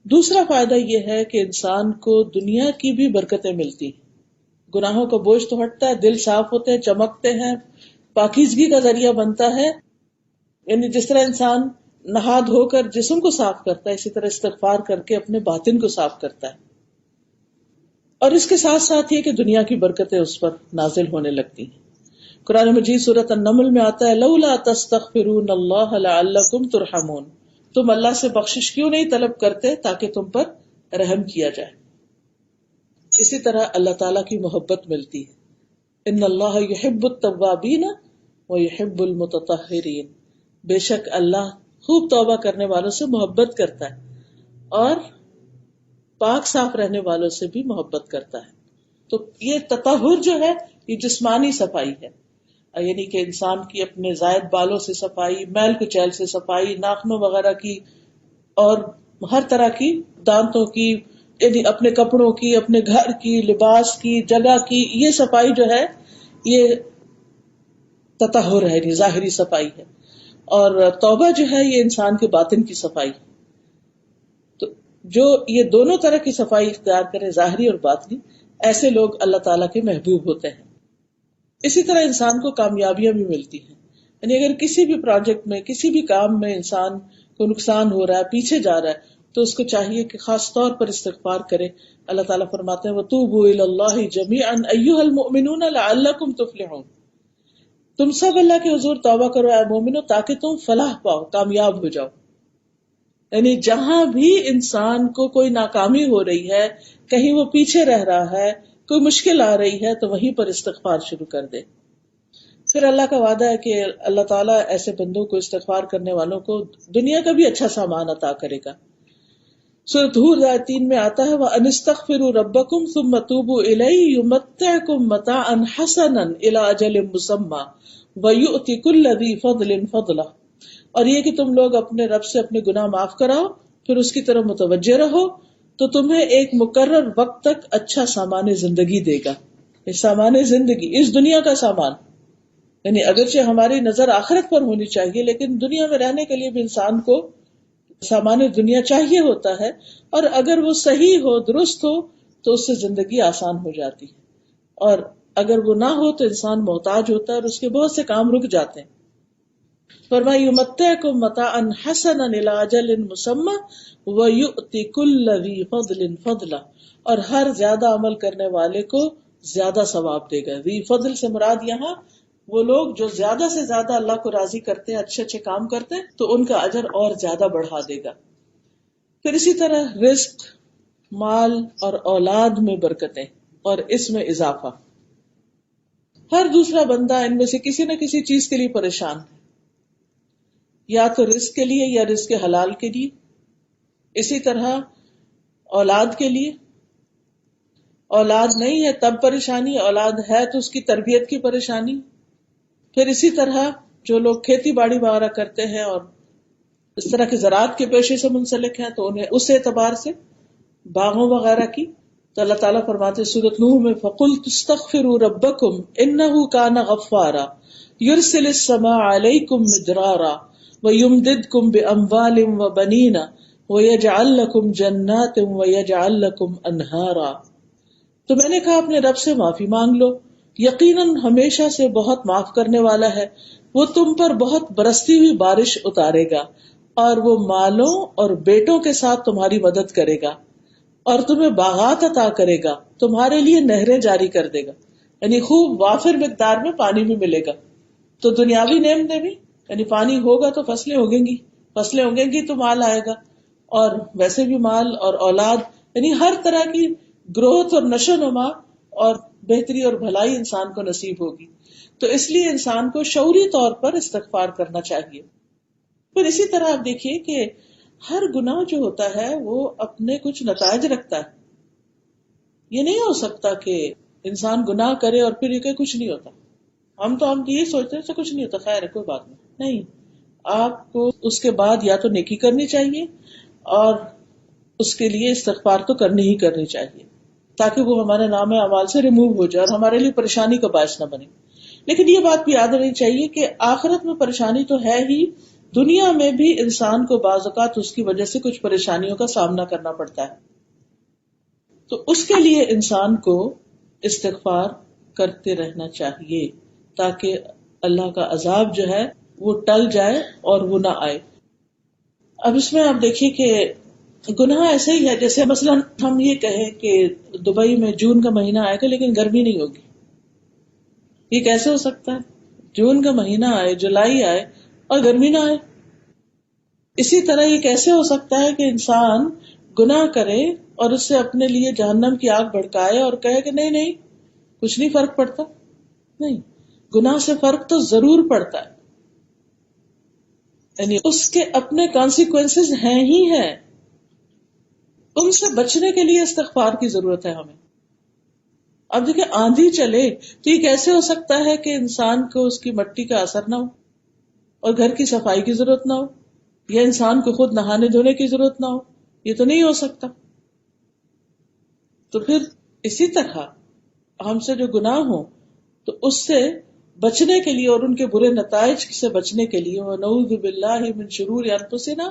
دوسرا فائدہ یہ ہے کہ انسان کو دنیا کی بھی برکتیں ملتی ہیں، گناہوں کا بوجھ تو ہٹتا ہے، دل صاف ہوتے ہیں، چمکتے ہیں، پاکیزگی کا ذریعہ بنتا ہے۔ یعنی جس طرح انسان نہا دھو کر جسم کو صاف کرتا ہے، اسی طرح استغفار کر کے اپنے باطن کو صاف کرتا ہے، اور اس کے ساتھ ساتھ یہ کہ دنیا کی برکتیں اس پر نازل ہونے لگتی ہیں۔ قرآن مجید سورۃ النمل میں آتا ہے لولا تستغفرون اللہ لعلکم ترحمون، تم اللہ سے بخشش کیوں نہیں طلب کرتے تاکہ تم پر رحم کیا جائے۔ اسی طرح اللہ تعالیٰ کی محبت ملتی ہے، ان اللہ یحب التوابین ویحب المتطہرین، بے شک اللہ خوب توبہ کرنے والوں سے محبت کرتا ہے اور پاک صاف رہنے والوں سے بھی محبت کرتا ہے۔ تو یہ تطہر جو ہے یہ جسمانی صفائی ہے، یعنی کہ انسان کی اپنے زائد بالوں سے صفائی، میل کچیل سے صفائی، ناخنوں وغیرہ کی، اور ہر طرح کی، دانتوں کی، یعنی اپنے کپڑوں کی، اپنے گھر کی، لباس کی، جگہ کی، یہ صفائی جو ہے یہ تطہر ہے، یہ ظاہری صفائی ہے۔ اور توبہ جو ہے یہ انسان کے باطن کی صفائی ہے۔ تو جو یہ دونوں طرح کی صفائی اختیار کرے، ظاہری اور باطنی، ایسے لوگ اللہ تعالیٰ کے محبوب ہوتے ہیں۔ اسی طرح انسان کو کامیابیاں بھی ملتی ہیں، یعنی اگر کسی بھی پروجیکٹ میں، کسی بھی کام میں انسان کو نقصان ہو رہا ہے، پیچھے جا رہا ہے، تو اس کو چاہیے کہ خاص طور پر استغفار کرے۔ اللہ تعالیٰ فرماتے ہیں وَتُوبُوا إِلَى اللَّهِ جَمِيعًا أَيُّهَا الْمُؤْمِنُونَ لَعَلَّكُمْ تُفْلِحُونَ، تم سب اللہ کے حضور توبہ کرو اے مومنو تاکہ تم فلاح پاؤ، کامیاب ہو جاؤ۔ یعنی جہاں بھی انسان کو کوئی ناکامی ہو رہی ہے، کہیں وہ پیچھے رہ رہا ہے، کوئی مشکل آ رہی ہے، تو وہیں پر استغفار شروع کر دے۔ پھر اللہ کا وعدہ ہے کہ اللہ تعالیٰ ایسے بندوں کو، استغفار کرنے والوں کو دنیا کا بھی اچھا سامان عطا کرے گا۔ سورۃ ہود آیت 3 میں آتا ہے وَأَنِ اسْتَغْفِرُوا رَبَّكُمْ ثُمَّ تُوبُوا إِلَيْهِ يُمَتِّعْكُمْ مَتَاعًا حَسَنًا إِلَىٰ أَجَلٍ مُّسَمًّى وَيُؤْتِ كُلَّ ذِي فَضْلٍ فَضْلَهُ، اور یہ کہ تم لوگ اپنے رب سے اپنے گناہ معاف کراؤ، پھر اس کی طرف متوجہ رہو، تو تمہیں ایک مقرر وقت تک اچھا سامان زندگی دے گا۔ یہ سامان زندگی اس دنیا کا سامان، یعنی اگرچہ ہماری نظر آخرت پر ہونی چاہیے، لیکن دنیا میں رہنے کے لیے بھی انسان کو سامان دنیا چاہیے ہوتا ہے، اور اگر وہ صحیح ہو، درست ہو، تو اس سے زندگی آسان ہو جاتی ہے، اور اگر وہ نہ ہو تو انسان محتاج ہوتا ہے اور اس کے بہت سے کام رک جاتے ہیں۔ فرمایا یمتعکم متاعا حسنا الی اجل مسمی ویؤتی کل ذی فضل فضلہ، اور ہر زیادہ عمل کرنے والے کو زیادہ ثواب دے گا۔ ذی فضل سے مراد یہاں وہ لوگ جو زیادہ سے زیادہ اللہ کو راضی کرتے ہیں، اچھے اچھے کام کرتے ہیں، تو ان کا اجر اور زیادہ بڑھا دے گا۔ پھر اسی طرح رزق، مال اور اولاد میں برکتیں اور اس میں اضافہ۔ ہر دوسرا بندہ ان میں سے کسی نہ کسی چیز کے لیے پریشان ہے، یا تو رزق کے لیے یا رزق حلال کے لیے، اسی طرح اولاد کے لیے، اولاد نہیں ہے تب پریشانی، اولاد ہے تو اس کی تربیت کی پریشانی۔ پھر اسی طرح جو لوگ کھیتی باڑی وغیرہ کرتے ہیں اور اس طرح کے زراعت کے پیشے سے منسلک ہیں، تو انہیں اس اعتبار سے باغوں وغیرہ کی۔ تو اللہ تعالیٰ فرماتے سورۃ نوح میں فَقُلْتُ اسْتَغْفِرُوا رَبَّكُمْ إِنَّهُ كَانَ غَفَّارًا يُرْسِلِ السَّمَاءَ عَلَيْكُمْ مِدْرَارًا وَيُمْدِدْكُمْ بِأَمْوَالٍ وَبَنِينَ وَيَجْعَلْ لَكُمْ جَنَّاتٍ وَيَجْعَلْ لَكُمْ أَنْهَارًا۔ تو میں نے کہا اپنے رب سے معافی مانگ لو، یقیناً ہمیشہ سے بہت معاف کرنے والا ہے، وہ تم پر بہت برستی ہوئی بارش اتارے گا، اور وہ مالوں اور بیٹوں کے ساتھ تمہاری مدد کرے گا، اور تمہیں باغات عطا کرے گا، تمہارے لیے نہریں جاری کر دے گا، یعنی خوب وافر مقدار میں پانی بھی ملے گا۔ تو دنیاوی نعمتیں بھی، یعنی پانی ہوگا تو فصلیں اگیں گی تو مال آئے گا، اور ویسے بھی مال اور اولاد، یعنی ہر طرح کی گروتھ اور نشو نما اور بہتری اور بھلائی انسان کو نصیب ہوگی۔ تو اس لیے انسان کو شعوری طور پر استغفار کرنا چاہیے۔ پھر اسی طرح آپ دیکھیے کہ ہر گناہ جو ہوتا ہے وہ اپنے کچھ نتائج رکھتا ہے۔ یہ نہیں ہو سکتا کہ انسان گناہ کرے اور پھر یہ کہ کچھ نہیں ہوتا۔ ہم یہی سوچتے ہیں کہ کچھ نہیں ہوتا، خیر ہے، کوئی بات نہیں۔ آپ کو اس کے بعد یا تو نیکی کرنی چاہیے اور اس کے لیے استغفار تو کرنی ہی کرنی چاہیے، تاکہ وہ ہمارے نام اعمال سے ریموو ہو جائے اور ہمارے لیے پریشانی کا باعث نہ بنے۔ لیکن یہ بات بھی یاد رہنی چاہیے کہ آخرت میں پریشانی تو ہے ہی، دنیا میں بھی انسان کو بعض اوقات اس کی وجہ سے کچھ پریشانیوں کا سامنا کرنا پڑتا ہے۔ تو اس کے لیے انسان کو استغفار کرتے رہنا چاہیے تاکہ اللہ کا عذاب جو ہے وہ ٹل جائے اور وہ نہ آئے۔ اب اس میں آپ دیکھیے کہ گناہ ایسے ہی ہے جیسے مثلا ہم یہ کہیں کہ دبئی میں جون کا مہینہ آئے گا لیکن گرمی نہیں ہوگی۔ یہ کیسے ہو سکتا ہے؟ جون کا مہینہ آئے، جولائی آئے اور گرمی نہ آئے۔ اسی طرح یہ کیسے ہو سکتا ہے کہ انسان گناہ کرے اور اس سے اپنے لیے جہنم کی آگ بھڑکائے اور کہے کہ نہیں کچھ نہیں فرق پڑتا؟ نہیں، گناہ سے فرق تو ضرور پڑتا ہے، یعنی اس کے اپنے کانسیکوینسز ہیں ہی ہیں، ان سے بچنے کے لیے استغفار کی ضرورت ہے ہمیں۔ اب دیکھیں آندھی چلے تو یہ کیسے ہو سکتا ہے کہ انسان کو اس کی مٹی کا اثر نہ ہو اور گھر کی صفائی کی ضرورت نہ ہو یا انسان کو خود نہانے دھونے کی ضرورت نہ ہو؟ یہ تو نہیں ہو سکتا۔ تو پھر اسی طرح ہم سے جو گناہ ہو تو اس سے بچنے کے لیے اور ان کے برے نتائج سے بچنے کے لیے وَنَعُوذُ بِاللَّهِ مِن شُرُورِ أَنفُسِنَا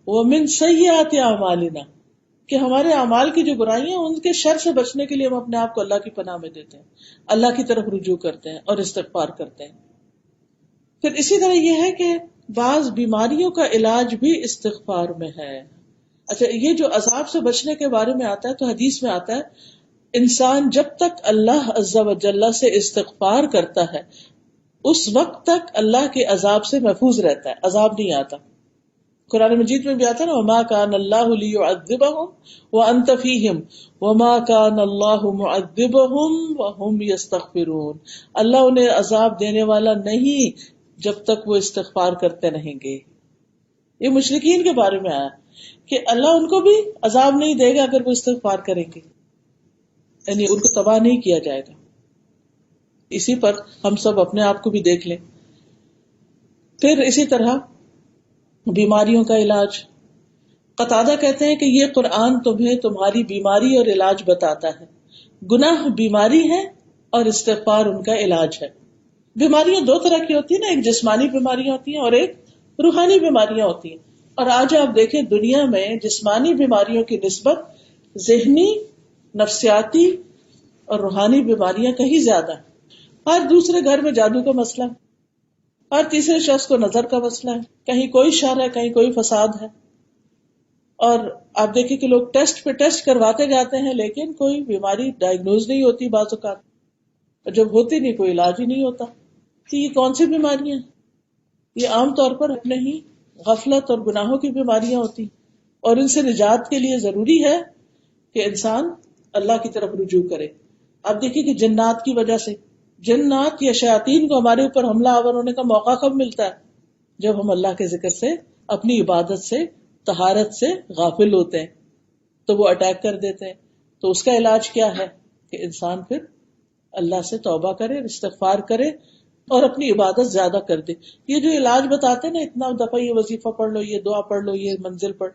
وَمِن سَيِّئَاتِ أَعْمَالِنَا، کہ ہمارے اعمال کی جو برائیاں ان کے شر سے بچنے کے لیے ہم اپنے آپ کو اللہ کی پناہ میں دیتے ہیں، اللہ کی طرف رجوع کرتے ہیں اور استغفار کرتے ہیں۔ پھر اسی طرح یہ ہے کہ بعض بیماریوں کا علاج بھی استغفار میں ہے۔ اچھا، یہ جو عذاب سے بچنے کے بارے میں آتا ہے تو حدیث میں آتا ہے انسان جب تک اللہ عز و جل سے استغفار کرتا ہے اس وقت تک اللہ کے عذاب سے محفوظ رہتا ہے، عذاب نہیں آتا۔ قرآن مجید میں بھی آتا ہے نا وَمَا كَانَ اللَّهُ لِيُعَذِّبَهُمْ وَأَنْتَ فِيهِمْ وَمَا كَانَ اللَّهُ مُعَذِّبَهُمْ وَهُمْ يَسْتَغْفِرُونَ، اللہ انہیں عذاب دینے والا نہیں جب تک وہ استغفار کرتے رہیں گے۔ یہ مشرکین کے بارے میں آیا کہ اللہ ان کو بھی عذاب نہیں دے گا اگر وہ استغفار کریں گے، یعنی ان کو تباہ نہیں کیا جائے گا۔ اسی پر ہم سب اپنے آپ کو بھی دیکھ لیں۔ پھر اسی طرح بیماریوں کا علاج، قتادہ کہتے ہیں کہ یہ قرآن تمہیں تمہاری بیماری اور علاج بتاتا ہے۔ گناہ بیماری ہے اور استغفار ان کا علاج ہے۔ بیماریاں دو طرح کی ہوتی ہیں نا، ایک جسمانی بیماریاں ہوتی ہیں اور ایک روحانی بیماریاں ہوتی ہیں، اور آج آپ دیکھیں دنیا میں جسمانی بیماریوں کی نسبت ذہنی، نفسیاتی اور روحانی بیماریاں کہیں زیادہ ہیں۔ ہر دوسرے گھر میں جادو کا مسئلہ ہے، ہر تیسرے شخص کو نظر کا مسئلہ ہے، کہیں کوئی شر ہے، کہیں کوئی فساد ہے، اور آپ دیکھیں کہ لوگ ٹیسٹ پہ ٹیسٹ کرواتے جاتے ہیں لیکن کوئی بیماری ڈائگنوز نہیں ہوتی بعض اوقات، اور جب ہوتی نہیں کوئی علاج ہی نہیں ہوتا۔ تو یہ کون سی بیماریاں ہیں؟ یہ عام طور پر اپنے ہی غفلت اور گناہوں کی بیماریاں ہوتی، اور ان سے نجات کے لیے ضروری ہے کہ انسان اللہ کی طرف رجوع کرے۔ آپ دیکھیں کہ جنات کی وجہ سے، جنات یا شیاطین کو ہمارے اوپر حملہ آور ہونے کا موقع کب ملتا ہے؟ جب ہم اللہ کے ذکر سے، اپنی عبادت سے، طہارت سے غافل ہوتے ہیں تو وہ اٹیک کر دیتے ہیں۔ تو اس کا علاج کیا ہے کہ انسان پھر اللہ سے توبہ کرے، استغفار کرے اور اپنی عبادت زیادہ کر دے۔ یہ جو علاج بتاتے ہیں نا، اتنا دفعہ یہ وظیفہ پڑھ لو، یہ دعا پڑھ لو، یہ منزل پڑھ،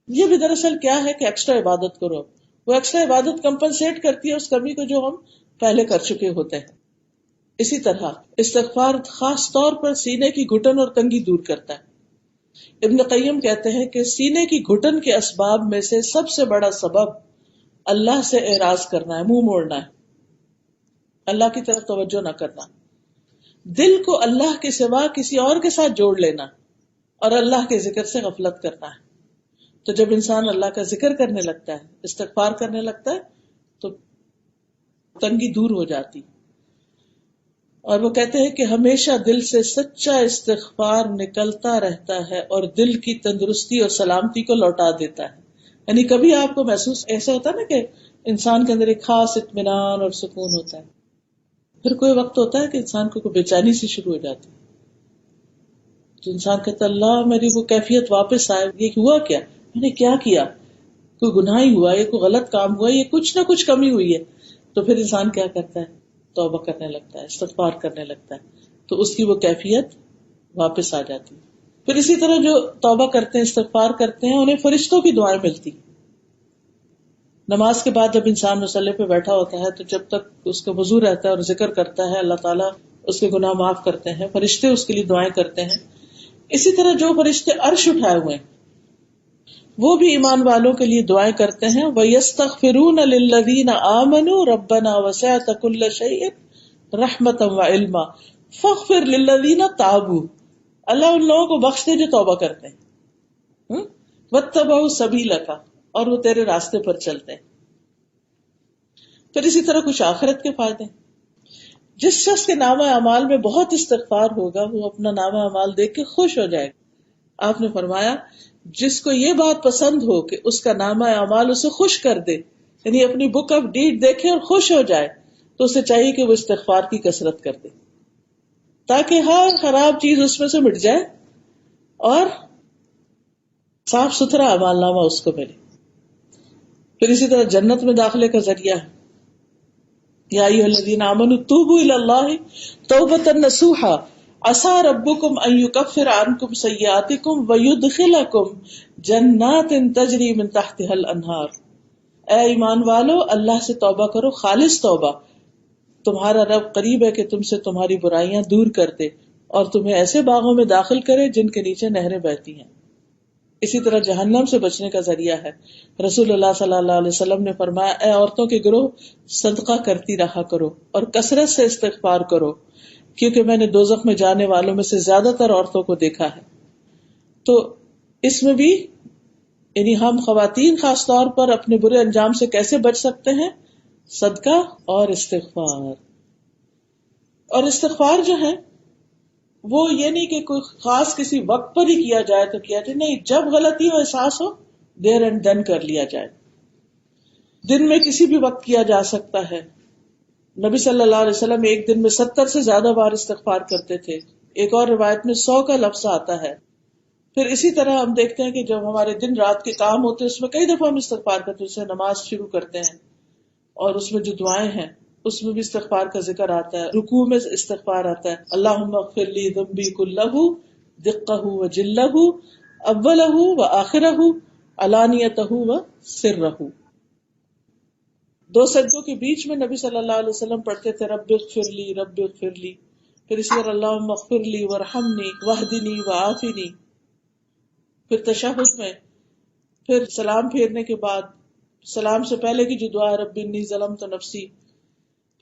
یہ بھی دراصل کیا ہے کہ ایکسٹرا عبادت کرو۔ وہ ایکسٹرا عبادت کمپنسیٹ کرتی ہے اس کمی کو جو ہم پہلے کر چکے ہوتے ہیں۔ اسی طرح استغفار خاص طور پر سینے کی گھٹن اور تنگی دور کرتا ہے۔ ابن قیم کہتے ہیں کہ سینے کی گھٹن کے اسباب میں سے سب سے بڑا سبب اللہ سے اعراض کرنا ہے، منہ موڑنا ہے۔ اللہ کی طرف توجہ نہ کرنا، دل کو اللہ کے سوا کسی اور کے ساتھ جوڑ لینا، اور اللہ کے ذکر سے غفلت کرنا ہے۔ تو جب انسان اللہ کا ذکر کرنے لگتا ہے، استغفار کرنے لگتا ہے، تو تنگی دور ہو جاتی۔ اور وہ کہتے ہیں کہ ہمیشہ دل سے سچا استغفار نکلتا رہتا ہے اور دل کی تندرستی اور سلامتی کو لوٹا دیتا ہے۔ یعنی کبھی آپ کو محسوس ایسا ہوتا ہے نا کہ انسان کے اندر ایک خاص اطمینان اور سکون ہوتا ہے، پھر کوئی وقت ہوتا ہے کہ انسان کو بے چینی سی شروع ہو جاتی ہے، تو انسان کہتا ہے اللہ میری وہ کیفیت واپس آئے، یہ ہوا کیا، میں نے کیا کیا، کوئی گناہ ہی ہوا، یہ کوئی غلط کام ہوا، یہ کچھ نہ کچھ کمی ہوئی ہے۔ تو پھر انسان کیا کرتا ہے، توبہ کرنے لگتا ہے، استغفار کرنے لگتا ہے، تو اس کی وہ کیفیت واپس آ جاتی ہے۔ پھر اسی طرح جو توبہ کرتے ہیں، استغفار کرتے ہیں، انہیں فرشتوں کی دعائیں ملتی۔ نماز کے بعد جب انسان مصلی پہ بیٹھا ہوتا ہے تو جب تک اس کا وضو رہتا ہے اور ذکر کرتا ہے، اللہ تعالیٰ اس کے گناہ معاف کرتے ہیں، فرشتے اس کے لیے دعائیں کرتے ہیں۔ اسی طرح جو فرشتے عرش اٹھائے ہوئے ہیں وہ بھی ایمان والوں کے لیے دعائیں کرتے ہیں۔ وَيَسْتَغْفِرُونَ لِلَّذِينَ آمَنُوا رَبَّنَا وَسِعْتَ كُلَّ شَيْءٍ رَحْمَةً وَعِلْمًا فَاغْفِرْ لِلَّذِينَ تَابُوا، اللہ ان لوگوں کو بخش دے جو توبہ کرتے ہیں، وَاتَّبَعُوا سَبِيلَكَ، اور وہ تیرے راستے پر چلتے ہیں۔ پھر اسی طرح کچھ آخرت کے فائدے۔ جس شخص کے نامہ اعمال میں بہت استغفار ہوگا وہ اپنا نامہ اعمال دیکھ کے خوش ہو جائے گا۔ آپ نے فرمایا جس کو یہ بات پسند ہو کہ اس کا نامہ اعمال اسے خوش کر دے، یعنی اپنی بک آف ڈیڈ دیکھے اور خوش ہو جائے، تو اسے چاہیے کہ وہ استغفار کی کثرت کر دے تاکہ ہر خراب چیز اس میں سے مٹ جائے اور صاف ستھرا اعمال نامہ اس کو ملے۔ پھر اسی طرح جنت میں داخلے کا ذریعہ ہے، یا ایھا الذین آمنوا توبوا الی اللہ توبۃ نصوحا عسیٰ ربکم ان یکفر عنکم سیئاتکم ویدخلکم جنات تجری من تحتها الانہار۔ اے ایمان والو، اللہ سے توبہ کرو، خالص توبہ، تمہارا رب قریب ہے کہ تم سے تمہاری برائیاں دور کر دے اور تمہیں ایسے باغوں میں داخل کرے جن کے نیچے نہریں بہتی ہیں۔ اسی طرح جہنم سے بچنے کا ذریعہ ہے۔ رسول اللہ صلی اللہ علیہ وسلم نے فرمایا اے عورتوں کے گروہ، صدقہ کرتی رہا کرو اور کثرت سے استغفار کرو، کیونکہ میں نے دوزخ میں جانے والوں میں سے زیادہ تر عورتوں کو دیکھا ہے۔ تو اس میں بھی یعنی ہم خواتین خاص طور پر اپنے برے انجام سے کیسے بچ سکتے ہیں؟ صدقہ اور استغفار۔ اور استغفار جو ہے وہ یہ نہیں کہ کوئی خاص کسی وقت پر ہی کیا جائے تو کیا جائے، نہیں، جب غلطی ہو، احساس ہو، دیر اینڈ دن کر لیا جائے۔ دن میں کسی بھی وقت کیا جا سکتا ہے۔ نبی صلی اللہ علیہ وسلم ایک دن میں 70 سے زیادہ بار استغفار کرتے تھے، ایک اور روایت میں 100 کا لفظ آتا ہے۔ پھر اسی طرح ہم دیکھتے ہیں کہ جب ہمارے دن رات کے کام ہوتے ہیں اس میں کئی دفعہ ہم استغفار کرتے ہیں، جیسے نماز شروع کرتے ہیں اور اس میں جو دعائیں ہیں اس میں بھی استغفار کا ذکر آتا ہے، رکوع میں استغفار آتا ہے، اللہم اغفر لی ذنبی کلہ دقہ و جلہ اولہ و آخرہ علانیتہ و سرہ۔ دو سجدوں کے بیچ میں نبی صلی اللہ علیہ وسلم پڑھتے تھے رب اغفر لی رب اغفر لی، پھر اسی طرح اللہم اغفر لی وارحمنی واہدنی وعافنی۔ پھر تشہد میں، پھر سلام پھیرنے کے بعد، سلام سے پہلے کی جو دعا رب انی ظلمت نفسی،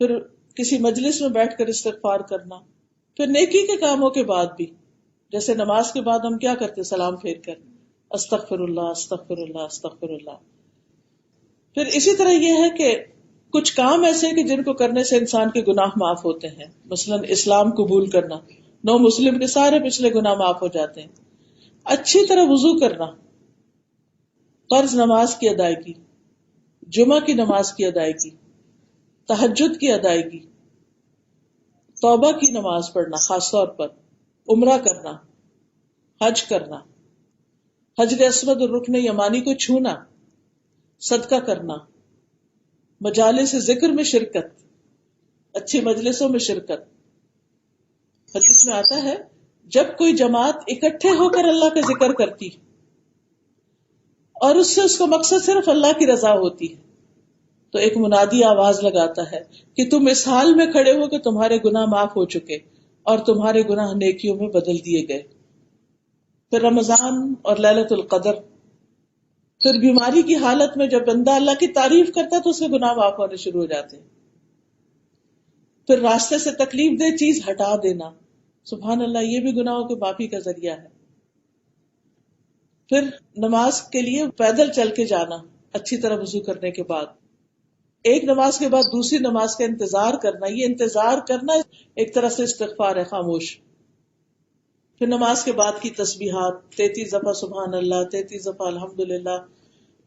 پھر کسی مجلس میں بیٹھ کر استغفار کرنا، پھر نیکی کے کاموں کے بعد بھی، جیسے نماز کے بعد ہم کیا کرتے، سلام پھیر کر استغفر اللہ استغفر اللہ استغفر اللہ۔ پھر اسی طرح یہ ہے کہ کچھ کام ایسے کہ جن کو کرنے سے انسان کے گناہ معاف ہوتے ہیں، مثلا اسلام قبول کرنا، نو مسلم کے سارے پچھلے گناہ معاف ہو جاتے ہیں، اچھی طرح وضو کرنا، فرض نماز کی ادائیگی، جمعہ کی نماز کی ادائیگی، تہجد کی ادائیگی، توبہ کی نماز پڑھنا خاص طور پر، عمرہ کرنا، حج کرنا، حجر اسود اور رکن یمانی کو چھونا، صدقہ کرنا، مجالس ذکر میں شرکت، اچھی مجلسوں میں شرکت۔ حدیث میں آتا ہے جب کوئی جماعت اکٹھے ہو کر اللہ کا ذکر کرتی اور اس سے اس کا مقصد صرف اللہ کی رضا ہوتی ہے تو ایک منادی آواز لگاتا ہے کہ تم اس حال میں کھڑے ہو کہ تمہارے گناہ معاف ہو چکے اور تمہارے گناہ نیکیوں میں بدل دیے گئے۔ پھر رمضان اور لیلۃ القدر، پھر بیماری کی حالت میں جب بندہ اللہ کی تعریف کرتا ہے تو اس کے گناہ معاف ہونے شروع ہو جاتے ہیں۔ پھر راستے سے تکلیف دہ چیز ہٹا دینا، سبحان اللہ، یہ بھی گناہوں کی معافی کا ذریعہ ہے۔ پھر نماز کے لیے پیدل چل کے جانا اچھی طرح وضو کرنے کے بعد، ایک نماز کے بعد دوسری نماز کا انتظار کرنا، یہ انتظار کرنا ایک طرح سے استغفار ہے، خاموش۔ پھر نماز کے بعد کی تسبیحات 33 دفعہ سبحان اللہ، 33 دفعہ الحمدللہ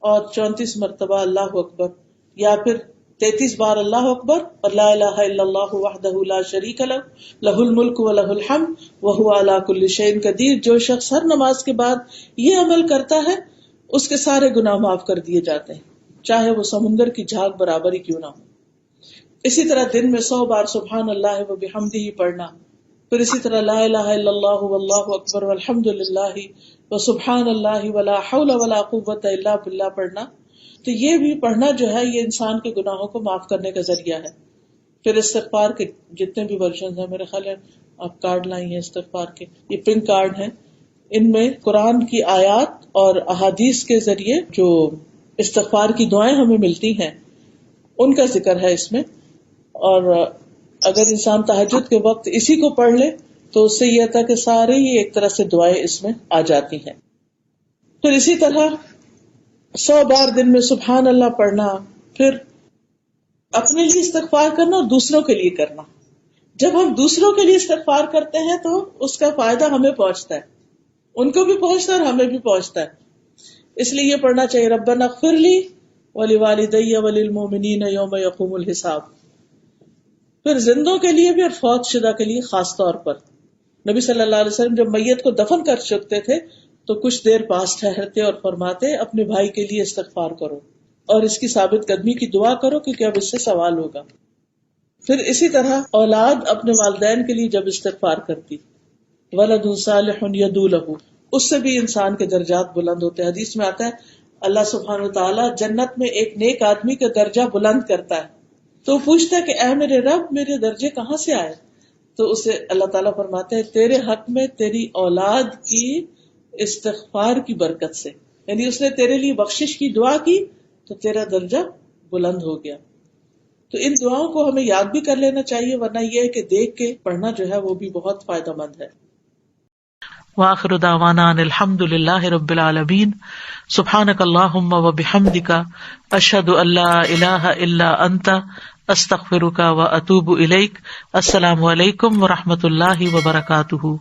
اور 34 مرتبہ اللہ اکبر، یا پھر 33 بار اللہ اکبر اور لا الہ الا اللہ وحدہ لا شریک لہ لہ الملک و لہ الحمد وہو علی کل شیء قدیر۔ جو شخص ہر نماز کے بعد یہ عمل کرتا ہے اس کے سارے گناہ معاف کر دیے جاتے ہیں، چاہے وہ سمندر کی جھاگ برابر ہی کیوں نہ ہو۔ اسی طرح دن میں 100 بار سبحان اللہ و بحمدہ پڑھنا، پھر اسی طرح لا الہ الا اللہ واللہ اکبر والحمد للہ وسبحان اللہ ولا حول ولا قوۃ الا باللہ پڑھنا۔ تو یہ بھی پڑھنا جو ہے یہ انسان کے گناہوں کو معاف کرنے کا ذریعہ ہے۔ پھر استغفار کے جتنے بھی ورژن ہیں، میرے خیال ہے آپ کارڈ لائی ہیں استغفار کے، یہ پنک کارڈ ہیں، ان میں قرآن کی آیات اور احادیث کے ذریعے جو استغفار کی دعائیں ہمیں ملتی ہیں ان کا ذکر ہے اس میں۔ اور اگر انسان تہجد کے وقت اسی کو پڑھ لے تو اس سے یہ تھا کہ سارے ہی ایک طرح سے دعائیں اس میں آ جاتی ہیں۔ پھر اسی طرح 100 بار دن میں سبحان اللہ پڑھنا، پھر اپنے لیے استغفار کرنا اور دوسروں کے لیے کرنا۔ جب ہم دوسروں کے لیے استغفار کرتے ہیں تو اس کا فائدہ ہمیں پہنچتا ہے، ان کو بھی پہنچتا ہے اور ہمیں بھی پہنچتا ہے۔ اس لیے یہ پڑھنا چاہیے ربنا اغفر لی ولوالدی وللمؤمنین یوم یقوم الحساب۔ پھر زندوں کے لیے بھی اور فوت شدہ کے لیے خاص طور پر نبی صلی اللہ علیہ وسلم جب میت کو دفن کر چکتے تھے تو کچھ دیر پاس ٹھہرتے اور فرماتے اپنے بھائی کے لیے استغفار کرو اور اس کی ثابت قدمی کی دعا کرو کیونکہ اب اس سے سوال ہوگا۔ پھر اسی طرح اولاد اپنے والدین کے لیے جب استغفار کرتی، ولد صالح یدعو لہ، اس سے بھی انسان کے درجات بلند ہوتے ہیں۔ حدیث میں آتا ہے اللہ سبحانہ وتعالی جنت میں ایک نیک آدمی کا درجہ بلند کرتا ہے، تو پوچھتا ہے کہ اے میرے رب میرے درجے کہاں سے آئے؟ تو اسے اللہ تعالیٰ فرماتے ہیں تیرے حق میں تیری اولاد کی استغفار کی برکت سے، یعنی اس نے تیرے لیے بخشش کی دعا کی تو تیرا درجہ بلند ہو گیا۔ تو ان دعاؤں کو ہمیں یاد بھی کر لینا چاہیے، ورنہ یہ ہے کہ دیکھ کے پڑھنا جو ہے وہ بھی بہت فائدہ مند ہے۔ وآخر دعوانا ان الحمد للہ رب العالمین، سبحانک اللہم وبحمدک، اشہد ان لا الہ الا انت، استغفرک واتوب الیک۔ السلام علیکم ورحمۃ اللہ وبرکاتہ۔